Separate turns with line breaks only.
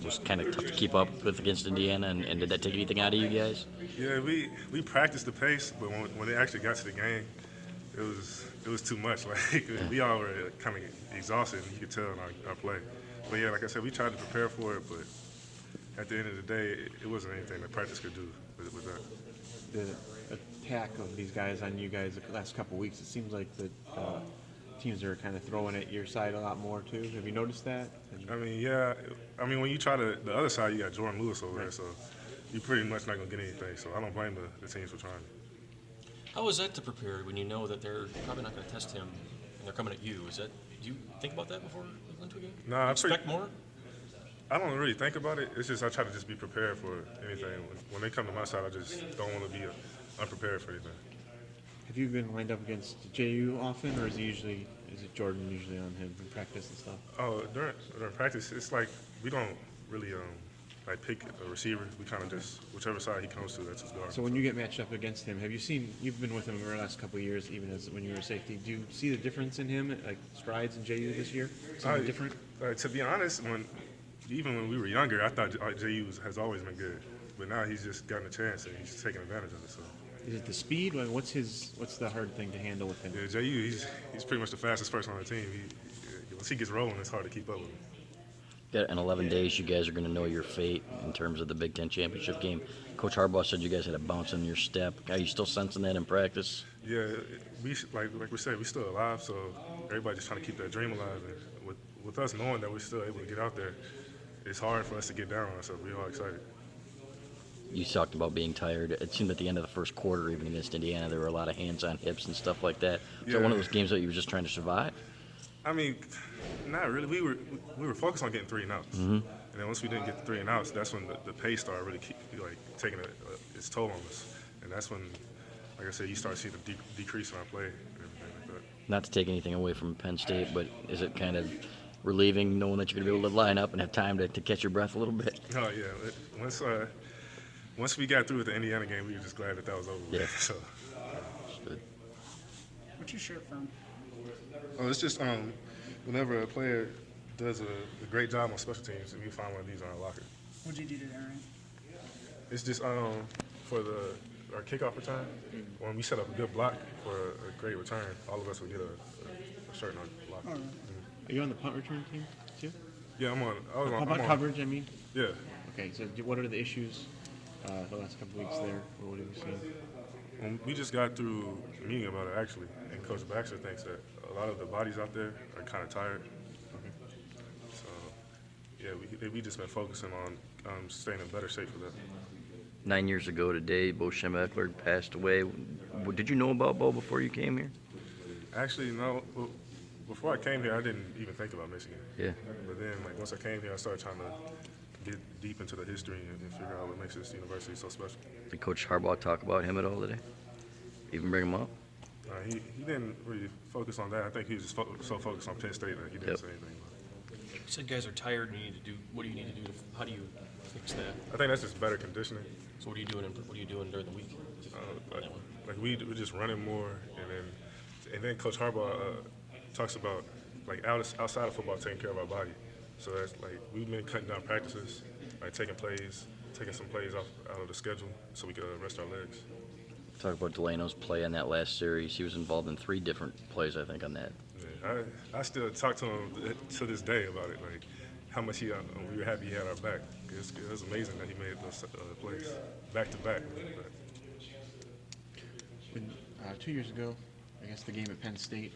was kind of tough to keep up with against Indiana, and did that take anything out of you guys?
Yeah, we practiced the pace, but when it actually got to the game, it was too much. Like we all were kind of exhausted, and you could tell in our play. But yeah, like I said, we tried to prepare for it, but at the end of the day, it wasn't anything that practice could do with that.
The attack of these guys on you guys the last couple of weeks, it seems like the teams are kind of throwing at your side a lot more too. Have you noticed that?
I mean, yeah. I mean, when you try the other side, you got Jordan Lewis over there, so you're pretty much not gonna get anything. So I don't blame the teams for trying.
How is that to prepare when you know that they're probably not going to test him and they're coming at you? Do you think about that before you go into a game?
No, I
Expect more?
I don't really think about it. It's just I try to just be prepared for anything. When they come to my side, I just don't want to be unprepared for anything.
Have you been lined up against JU often, or is it Jordan usually on him in practice and stuff?
Oh, during practice, it's like we don't really like pick a receiver. We kind of just whichever side he comes to, that's his guard.
So when you get matched up against him, you've been with him over the last couple of years, even as when you were a safety. Do you see the difference in him, like strides in JU this year? Something different?
To be honest, even when we were younger, I thought JU has always been good, but now he's just gotten a chance and he's taking advantage of it. So.
Is it the speed? What's the hard thing to handle with him?
Yeah, JU, he's pretty much the fastest person on the team. Once he gets rolling, it's hard to keep up with him.
Yeah, in 11 days, you guys are going to know your fate in terms of the Big Ten championship game. Coach Harbaugh said you guys had a bounce in your step. Are you still sensing that in practice?
Yeah, like we said, we're still alive, so everybody's just trying to keep that dream alive. And with us knowing that we're still able to get out there, it's hard for us to get down on ourselves. We're all excited.
You talked about being tired. It seemed at the end of the first quarter, even against Indiana, there were a lot of hands on hips and stuff like that. Was that one of those games that you were just trying to survive?
I mean, not really. We were focused on getting 3 and outs, and then once we didn't get the 3 and outs, that's when the pace started really taking its toll on us, and that's when, like I said, you start seeing the decrease in our play and everything like that.
Not to take anything away from Penn State, but is it kind of relieving knowing that you're going to be able to line up and have time to catch your breath a little bit?
Oh yeah, once we got through with the Indiana game, we were just glad that was over with.
Yeah.
So.
Good.
What's your shirt from?
Oh, it's just whenever a player does a great job on special teams, we find one of these on our locker.
What'd you do today, Ryan?
It's just for our kickoff return. When we set up a good block for a great return, all of us would get a shirt in our locker.
All right.
Are you on the punt return team too?
Yeah, I'm on.
How about coverage? I mean.
Yeah.
Okay, so what are the issues the last couple weeks there, or what have you seen?
We just got through a meeting about it actually, and Coach Baxter thinks that a lot of the bodies out there are kind of tired. So, yeah, we just been focusing on staying in better shape for that.
9 years ago today, Bo Schembechler passed away. Did you know about Bo before you came here?
Actually, no. Before I came here, I didn't even think about Michigan.
Yeah.
But then, like once I came here, I started trying to get deep into the history and figure out what makes this university so special.
Did Coach Harbaugh talk about him at all today? Even bring him up?
He didn't really focus on that. I think he was just so focused on Penn State that he didn't say anything about it.
You said guys are tired and you need to do. What do you need to do? How do you fix that?
I think that's just better conditioning.
So what are you doing? What are you doing during the week?
Like we're just running more, and then Coach Harbaugh talks about like outside of football taking care of our body. So that's like we've been cutting down practices, like taking some plays out of the schedule so we could rest our legs.
Talk about Delano's play in that last series. He was involved in 3 different plays, I think, on that.
Yeah, I still talk to him to this day about it, like how much we were happy he had our back. It was amazing that he made those plays back to back.
When, 2 years ago, I guess the game at Penn State.